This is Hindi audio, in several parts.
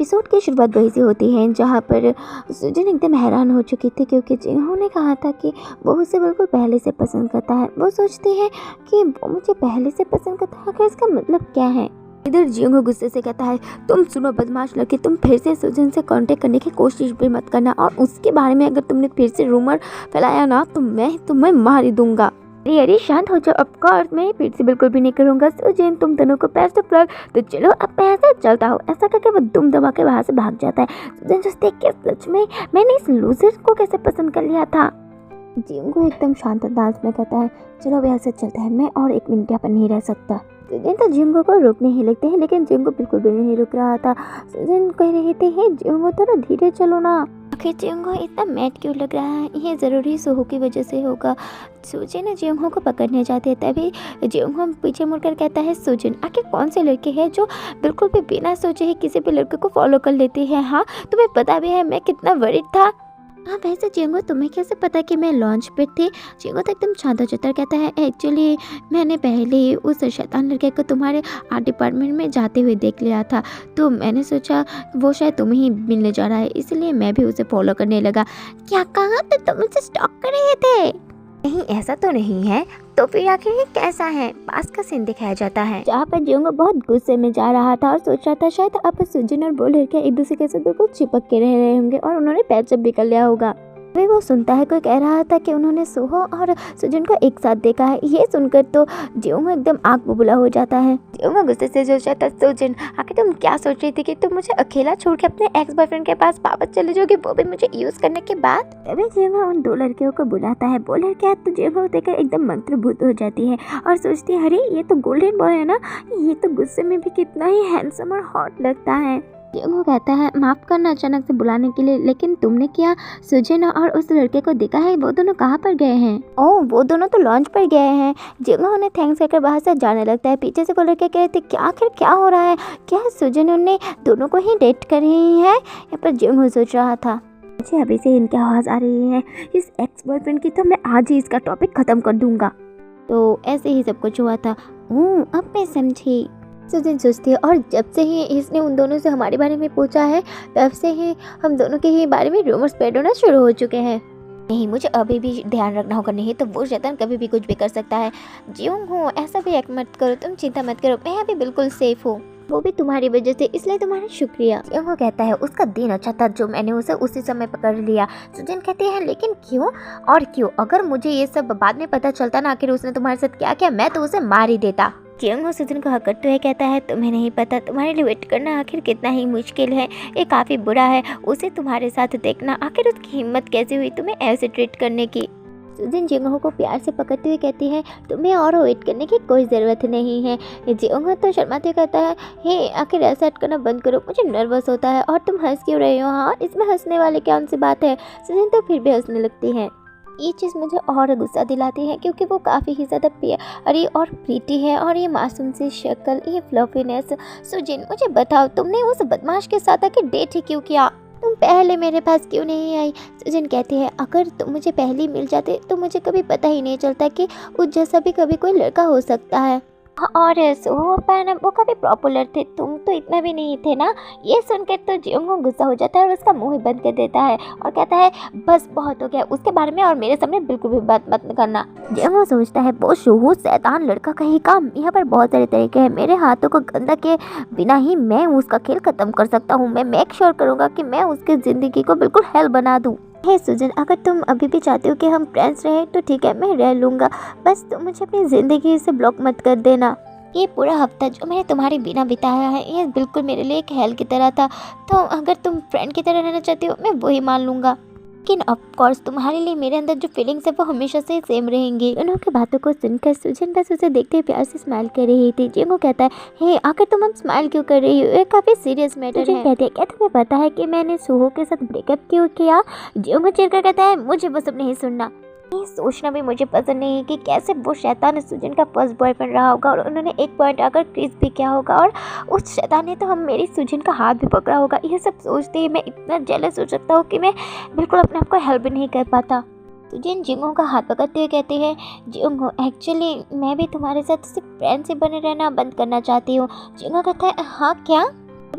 एपिसोड की शुरुआत वहीं से होती है जहाँ पर सुजन एकदम हैरान हो चुकी थी क्योंकि जिंगहो ने कहा था कि वो उसे बिल्कुल पहले से पसंद करता है। वो सोचती है कि वो मुझे पहले से पसंद करता है, आखिर इसका मतलब क्या है। इधर जिंगहो गुस्से से कहता है, तुम सुनो बदमाश लड़के, तुम फिर से सुजन से कांटेक्ट करने की कोशिश भी मत करना, और उसके बारे में अगर तुमने फिर से रूमर फैलाया ना तो मैं तुम्हें मार ही दूंगा। अरे शांत हो जाओ, ऑफकोर्स मैं फिर से बिल्कुल भी नहीं करूँगा। सुजन तुम दोनों को बेस्ट ऑफ लक। तो चलो अब मैं ऐसा चलता हूँ। ऐसा करके वो दुम दबा के वहाँ से भाग जाता है। सुजन सोचती है कि सच में मैंने इस लूजर को कैसे पसंद कर लिया था। जिंगहो एकदम शांत अंदाज में कहता है, चलो अब ऐसे चलता है, मैं और 1 मिनट यहाँ पर नहीं रह सकता। सुजन तो जिंगहो को रोकने ही लगते हैं लेकिन जिंगहो बिल्कुल भी नहीं रुक रहा था। सुजन कह रही थी, जिंगहो थोड़ा धीरे चलो ना। आखिर जिंगहो इतना मैड क्यों लग रहा है, ये ज़रूरी सोहो की वजह से होगा। सुजन जिंगहो को पकड़ने जाती है, तभी जिंगहो पीछे मुड़कर कहता है, सुजन आखिर कौन से लड़के हैं जो बिल्कुल भी बिना सोचे ही किसी भी लड़के को फॉलो कर लेते हैं। हाँ तुम्हें पता भी है मैं कितना वरीड था। हाँ वैसे जिंगहो तुम्हें कैसे पता कि मैं लॉन्च पे थी। जिंगहो तो एकदम शांत चित्तर कहता है, एक्चुअली मैंने पहले ही उस शैतान लड़के को तुम्हारे आर्ट डिपार्टमेंट में जाते हुए देख लिया था, तो मैंने सोचा वो शायद तुम्हें ही मिलने जा रहा है, इसलिए मैं भी उसे फॉलो करने लगा। क्या कहा तो तुम उसे स्टॉक कर रहे थे? नहीं ऐसा तो नहीं है। तो फिर आखिर ये कैसा है? पास का सीन दिखाया जाता है जहाँ पर जिंगहो बहुत गुस्से में जा रहा था और सोच रहा था शायद अब सुजन और वो लड़के एक दूसरे के साथ बिल्कुल चिपक के रह रहे होंगे और उन्होंने पैचअप भी कर लिया होगा। वे वो सुनता है कोई कह रहा था कि उन्होंने सोहो और सुजन को एक साथ देखा है। ये सुनकर तो जिंगहो एकदम आग बुबुला हो जाता है। जिंगहो गुस्से से सोचता था, सुजन आखिर तुम क्या सोच रही थी कि तुम मुझे अकेला छोड़ के अपने एक्स बॉयफ्रेंड के पास वापस चले जाओगे, वो भी मुझे यूज करने के बाद? तभी जिंगहो उन 2 लड़कियों को बुलाता है। वो लड़कियां तो जिंगहो देखकर एकदम मंत्रभूत हो जाती है और सोचती है, अरे ये तो गोल्डन बॉय है ना, ये तो गुस्से में भी कितना ही हैंडसम और हॉट लगता है। जिंगहो कहता है, माफ करना अचानक से बुलाने के लिए, लेकिन तुमने क्या सुजन और उस लड़के को देखा है? वो दोनों कहाँ पर गए हैं? ओह वो दोनों तो लॉन्च पर गए हैं। जिंगहो ने थैंक्स कहकर बाहर से जाने लगता है। पीछे से वो लड़के कह रहे थे, क्या आखिर क्या हो रहा है, क्या सुजन ने दोनों को ही डेट कर रही है? यहाँ पर जिंगहो सोच रहा था, मुझे अभी से इनकी आवाज़ आ रही है, इस एक्स बॉयफ्रेंड की तो मैं आज ही इसका टॉपिक ख़त्म कर दूंगा। तो ऐसे ही सब कुछ हुआ था। अब मैं समझी। सुजन सोचती है, और जब से ही इसने उन दोनों से हमारे बारे में पूछा है तब से ही हम दोनों के ही बारे में रूमर्स स्प्रेड होना शुरू हो चुके हैं। नहीं मुझे अभी भी ध्यान रखना होगा, नहीं तो वो शैतान कभी भी कुछ भी कर सकता है। जिंगहो ऐसा भी एक्ट मत करो, तुम चिंता मत करो, मैं अभी बिल्कुल सेफ हूँ, वो भी तुम्हारी वजह से, इसलिए तुम्हारा शुक्रिया। जिंगहो कहता है, उसका दिन अच्छा था जो मैंने उसे उसी समय पकड़ लिया। सुजन कहती है, लेकिन क्यों और क्यों? अगर मुझे ये सब बाद में पता चलता ना आखिर उसने तुम्हारे साथ क्या किया, मैं तो उसे मार ही देता। जिंगहो सुजन को हकटते हुए कहता है, तुम्हें नहीं पता तुम्हारे लिए वेट करना आखिर कितना ही मुश्किल है, ये काफ़ी बुरा है उसे तुम्हारे साथ देखना, आखिर उसकी हिम्मत कैसे हुई तुम्हें ऐसे ट्रीट करने की। सुजन जिंगहो को प्यार से पकड़ते हुए कहती है, तुम्हें और वेट करने की कोई ज़रूरत नहीं है। जिंगहो तो शर्माते कहता है, हे आखिर ऐसा करना बंद करो, मुझे नर्वस होता है, और तुम हंस क्यों रहे हो? हाँ इसमें हंसने वाली कौन सी बात है? सुजन तो फिर भी हंसने लगती है। ये चीज़ मुझे और गुस्सा दिलाती है क्योंकि वो काफ़ी ही ज़्यादा प्यारी और प्रीटी है, और ये मासूम सी शक्ल, ये फ्लफीनेस। सुजन मुझे बताओ, तुमने उस बदमाश के साथ आके डेट ही क्यों किया? तुम पहले मेरे पास क्यों नहीं आई? सुजन कहती है, अगर तुम मुझे पहले ही मिल जाते तो मुझे कभी पता ही नहीं चलता कि उस जैसा भी कभी कोई लड़का हो सकता है। और सोहो पर वो काफ़ी पॉपुलर थे, तुम तो इतना भी नहीं थे ना। ये सुनकर तो जिंगहो गुस्सा हो जाता है और उसका मुंह ही बंद कर देता है और कहता है, बस बहुत हो गया, उसके बारे में और मेरे सामने बिल्कुल भी बात मत करना। जिंगहो सोचता है, वो सोहो शैतान लड़का कहीं का, यहाँ पर बहुत सारे तरीके हैं, मेरे हाथों को गंदा के बिना ही मैं उसका खेल खत्म कर सकता हूँ। मैं मेक श्योर करूँगा कि मैं उसकी ज़िंदगी को बिल्कुल हेल बना दूँ। हे सुजन, अगर तुम अभी भी चाहते हो कि हम फ्रेंड्स रहें तो ठीक है, मैं रह लूँगा, बस तुम मुझे अपनी ज़िंदगी से ब्लॉक मत कर देना। ये पूरा हफ्ता जो मैंने तुम्हारे बिना बिताया है ये बिल्कुल मेरे लिए एक हेल की तरह था, तो अगर तुम फ्रेंड की तरह रहना चाहती हो मैं वही मान लूँगा, लेकिन ऑफ कोर्स तुम्हारे लिए मेरे अंदर जो फीलिंग्स है वो हमेशा से सेम रहेंगी। उन्हों की बातों को सुनकर सुजन बस उसे देखते हुए प्यार से स्माइल कर रही थी। जिंगहो कहता है, हे आखिर तुम अब स्माइल क्यों कर रही हो, ये काफ़ी सीरियस मैटर है। कहते हैं, क्या तुम्हें पता है कि मैंने सोहो के साथ ब्रेकअप क्यों किया? जिंगहो चिढ़कर कहता है, मुझे वो सब नहीं सुनना। ये सोचना भी मुझे पसंद नहीं है कि कैसे वो शैतान सुजन का फर्स्ट बॉयफ्रेंड रहा होगा और उन्होंने एक पॉइंट आकर क्रिस भी किया होगा, और उस शैतान ने तो हम मेरी सुजन का हाथ भी पकड़ा होगा। ये सब सोचते ही मैं इतना जेलस हो सकता हूँ कि मैं बिल्कुल अपने आप को हेल्प भी नहीं कर पाता। सुजन जिंगहो का हाथ पकड़ते हुए कहते हैं, जिंगहो एक्चुअली मैं भी तुम्हारे साथ सिर्फ फ्रेंड से बने रहना बंद करना चाहती हूँ। जिंगहो कहता है, हाँ क्या?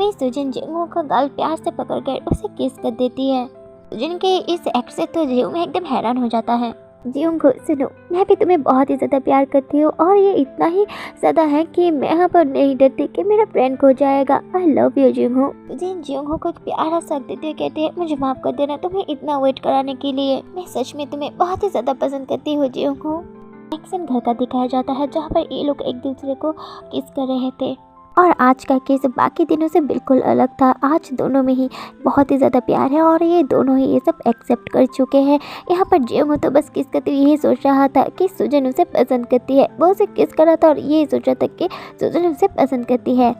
तभी सुजन जियोंग का गाल प्यार से पकड़कर उसे किस कर देती है। सुजन के इस एक्ट से तो जियोंग एकदम हैरान हो जाता है। जियोंग सुनो, मैं भी तुम्हें बहुत ही ज़्यादा प्यार करती हूँ और ये इतना ही ज़्यादा है कि मैं यहाँ पर नहीं डरती कि मेरा फ्रेंड खो जाएगा। I love you Jeong. Jeong को प्यारा सा देते हुए कहते हैं मुझे माफ़ कर देना तुम्हें इतना वेट कराने के लिए। मैं सच में तुम्हें बहुत ही ज़्यादा पसंद करती हूँ जियोंग। एक्शन घर का दिखाया जाता है जहाँ पर ये लोग एक दूसरे को किस कर रहे थे और आज का केस बाकी दिनों से बिल्कुल अलग था। आज दोनों में ही बहुत ही ज़्यादा प्यार है और ये दोनों ही ये सब एक्सेप्ट कर चुके हैं। यहाँ पर जियोंग तो बस किस करते हुए यही सोच रहा था कि सुजन उसे पसंद करती है। वो उसे किस कर रहा था और यही सोच रहा था कि सुजन उसे पसंद करती है।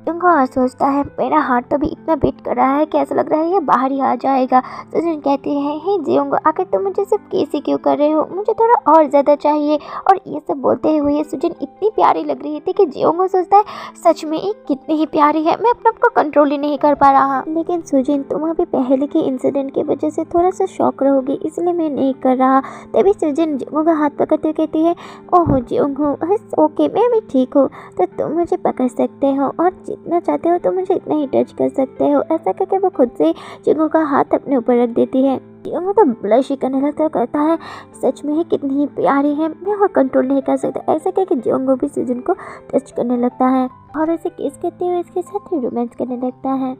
जियोंग सोचता है मेरा हार्ट तो भी इतना बीट कर रहा है कि ऐसा लग रहा है ये बाहर ही आ जाएगा। सुजन कहती है हे जियोंग, आखिर तुम मुझे सिर्फ कैसे क्यों कर रहे हो, मुझे थोड़ा और ज़्यादा चाहिए। और ये सब बोलते हुए सुजन इतनी प्यारी लग रही थी कि जियोंग सोचता है सच में ये कितनी ही प्यारी है, मैं अपने आप को कंट्रोल ही नहीं कर पा रहा। लेकिन सुजन तुम अभी पहले के इंसिडेंट की वजह से थोड़ा सा शॉक रहोगी, इसलिए मैं नहीं कर रहा। तभी सुजन जियोंग का हाथ पकड़ते हुए कहती है ओह जियोंग ओके मैं भी ठीक हूँ, तो तुम मुझे पकड़ सकते हो और जितना चाहते हो तो मुझे इतना ही टच कर सकते हो। ऐसा करके वो खुद से जियोंग का हाथ अपने ऊपर रख देती है। जियोंग तो ब्लश ही करने लगता है, कहता है सच में ही कितनी ही प्यारी है, मैं और कंट्रोल नहीं कर सकता। ऐसा करके जियोंग भी सुजन को टच करने लगता है और उसे किस करते हुए इसके साथ रोमांस करने लगता है।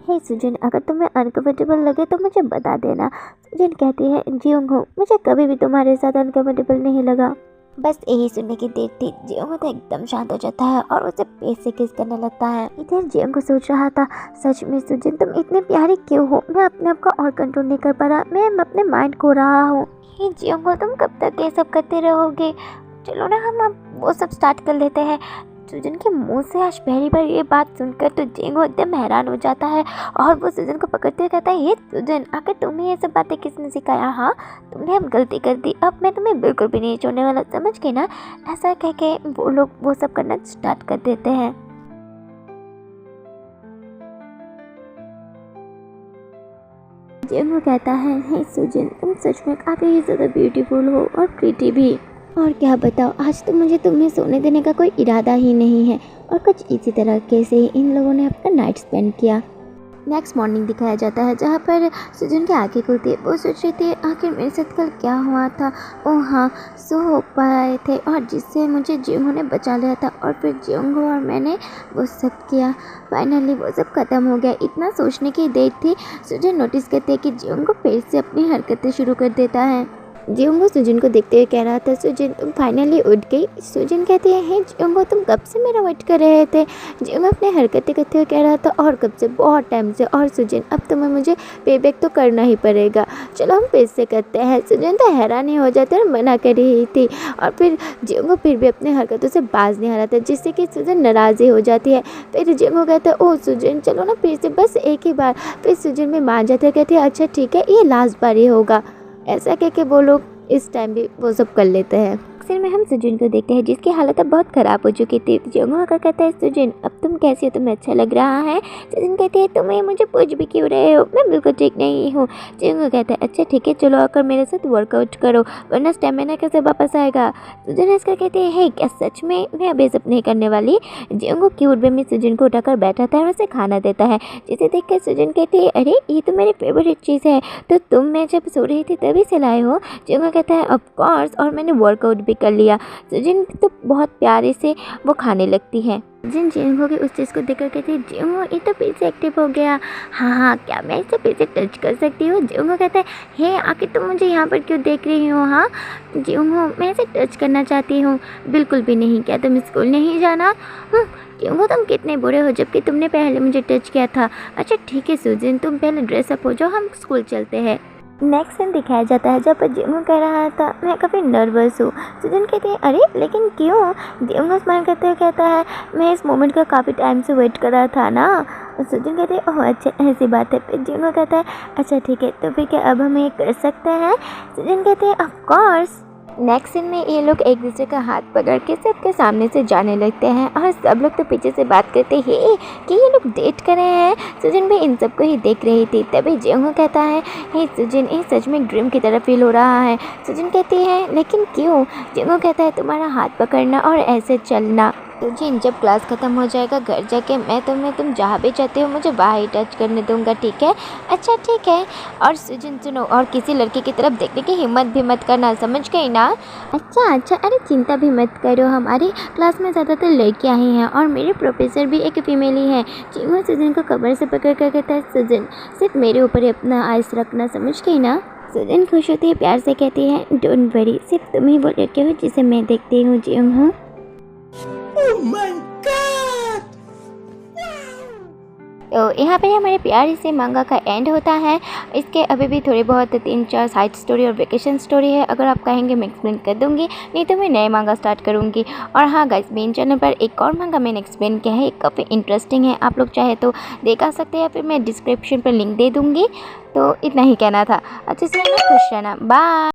हे सुजन, अगर तुम्हें अनकंफर्टेबल लगे तो मुझे बता देना। सुजन कहती है जियोंग मुझे कभी भी तुम्हारे साथ अनकंफर्टेबल नहीं लगा। बस यही सुनने की देर थी। जियोंग तो एकदम शांत हो जाता है और उसे पेट से किस करने लगता है। इधर जियोंग को सोच रहा था सच में सुजन तुम इतनी प्यारी क्यों हो, मैं अपने आप को और कंट्रोल नहीं कर पा रहा, मैं अपने माइंड खो रहा हूँ। हे जियोंग तुम कब तक ये सब करते रहोगे, चलो ना हम अब वो सब स्टार्ट कर लेते हैं। सुजन के मुंह से आज पहली बार ये बात सुनकर तो जियोंग एकदम हैरान हो जाता है और वो सुजन को पकड़ते हुए कहता है ये सुजन, आखिर तुम्हें ये सब बातें किसने सिखाया। हाँ तुमने अब गलती कर दी, अब मैं तुम्हें बिल्कुल भी नहीं छोड़ने वाला, समझ गई ना। ऐसा कह के वो लोग वो सब करना स्टार्ट कर देते हैं। जियोंग कहता है हे सुजन तुम सच में काफ़ी ही ज़्यादा ब्यूटीफुल हो और प्रीटी भी। और क्या बताओ आज तो मुझे तुम्हें सोने देने का कोई इरादा ही नहीं है। और कुछ इसी तरीके से इन लोगों ने अपना नाइट स्पेंड किया। नेक्स्ट मॉर्निंग दिखाया जाता है जहाँ पर सुजन की आंखें खुलती है। वो सोच रही थी आखिर मेरे साथ कल क्या हुआ था। ओह हाँ सो पाए थे और जिससे मुझे जियोंग ने बचा लिया था और फिर जियोंग और मैंने वो सब किया। फाइनली वो सब ख़त्म हो गया। इतना सोचने की देर थी सुजन नोटिस करती है कि जियोंग फिर से अपनी हरकतें शुरू कर देता है। जियोंग सुजन को देखते हुए कह रहा था सुजन तुम फाइनली उठ गई। सुजन कहती है जियोंग तुम कब से मेरा वेट कर रहे थे। जियोंग अपने हरकतें करते हुए कह रहा था और कब से, बहुत टाइम से। और सुजन अब तुम्हें मुझे पे बैक तो करना ही पड़ेगा, चलो हम फिर से करते हैं। सुजन तो हैरान ही हो जाता है और मना कर रही थी और फिर जियोंग फिर भी अपने हरकतों से बाज नहीं आ रहा था जिससे कि सुजन नाराज़ ही हो जाती है। फिर जियोंग कहता है ओह सुजन चलो ना फिर से, बस एक ही बार। फिर सुजन में मान जाता है, कहती है अच्छा ठीक है ये लास्ट बार ही होगा। ऐसा कह के वो लोग इस टाइम भी वो सब कर लेते हैं। अक्सर में हम सुजन को देखते हैं जिसकी हालत अब बहुत ख़राब हो चुकी थी। जियोंग आकर कहता है सुजन अब तुम कैसी हो, तुम्हें अच्छा लग रहा है। सुजन कहती है तुम्हें मुझे पूछ भी क्यों रहे हो, मैं बिल्कुल ठीक नहीं हूँ। जियोंग कहता है अच्छा ठीक है चलो आकर मेरे साथ वर्कआउट करो वरना स्टेमिना कैसे वापस आएगा। सुजन हंसकर कहती है क्या सच में, मैं अब ये सब नहीं करने वाली। जियोंग क्यूट वे में सुजन को उठाकर बैठाता है और उसे खाना देता है जिसे देख कर सुजन कहती है अरे ये तो मेरी फेवरेट चीज़ है, तो तुम मैं जब सो रही थी तभी से लाए हो। जियोंग कहता है ऑफकोर्स और मैंने वर्कआउट भी कर लिया। सुजन तो बहुत प्यारे से वो खाने लगती है। जियोंग की उस चीज़ को देखकर कहती है जियोंग ये तो फिर से एक्टिव हो गया। हाँ क्या मैं इसे फिर से टच कर सकती हूँ। जियोंग कहता है हे आखिर तुम मुझे यहाँ पर क्यों देख रही हो। हाँ जियोंग मैं इसे टच करना चाहती हूँ। बिल्कुल भी नहीं, क्या तुम स्कूल नहीं जाना। जियोंग तुम कितने बुरे हो जबकि तुमने पहले मुझे टच किया था। अच्छा ठीक है सुजन तुम पहले ड्रेसअप हो जाओ, हम स्कूल चलते हैं। नेक्स्ट सीन दिखाया जाता है जब पर जियोंग कह रहा था मैं काफ़ी नर्वस हूँ। सुजन कहती है अरे लेकिन क्यों। जियोंग स्माइल करते हुए कहता है मैं इस मोमेंट का काफ़ी टाइम से वेट कर रहा था ना। सुजन कहती है ओह अच्छा ऐसी बात है। फिर जियोंग कहता है अच्छा ठीक है तो फिर क्या अब हम ये कर सकते हैं। सुजन कहते हैं ऑफ कोर्स। नेक्स्ट सीन में ये लोग एक दूसरे का हाथ पकड़ के सबके सामने से जाने लगते हैं और सब लोग तो पीछे से बात करते हैं कि ये लोग डेट कर रहे हैं। सुजन भी इन सबको ही देख रही थी। तभी जियोंग कहता है हे सुजन ये सच में ड्रीम की तरह फील हो रहा है। सुजन कहती है लेकिन क्यों। जियोंग कहता है तुम्हारा हाथ पकड़ना और ऐसे चलना तो जिन जब क्लास ख़त्म हो जाएगा घर जाके मैं तुम्हें तुम जहाँ भी चाहते हो मुझे वहाँ ही टच करने दूंगा, ठीक है? अच्छा ठीक है। और सुजिन सुनो, और किसी लड़की की तरफ देखने की हिम्मत भी मत करना, समझ गई ना? अच्छा अच्छा, अरे चिंता भी मत करो, हमारी क्लास में ज़्यादातर लड़कियाँ ही हैं और मेरे प्रोफेसर भी एक फीमेल ही है। जी वो सुजिन को कमर से पकड़ कर कहता है, सुजिन सिर्फ मेरे ऊपर ही अपना आइस रखना, समझ गई ना? सुजिन खुश होती है, प्यार से कहती है, डोंट वरी, सिर्फ तुम ही वो लड़के हो जिसे मैं देखती हूँ जी हूँ। Oh my God! तो यहाँ पे हमारे प्यार से मांगा का एंड होता है। इसके अभी भी थोड़े बहुत 3-4 साइड स्टोरी और वेकेशन स्टोरी है, अगर आप कहेंगे मैं एक्सप्लेन कर दूँगी, नहीं तो मैं नए मांगा स्टार्ट करूँगी। और हाँ गाइस, मेन चैनल पर एक और मांगा मैंने एक्सप्लेन किया है, काफ़ी इंटरेस्टिंग है, आप लोग चाहे तो देखा सकते हैं, फिर मैं डिस्क्रिप्शन पर लिंक दे दूँगी। तो इतना ही कहना था। अच्छे से रहना, खुश रहना, बाय।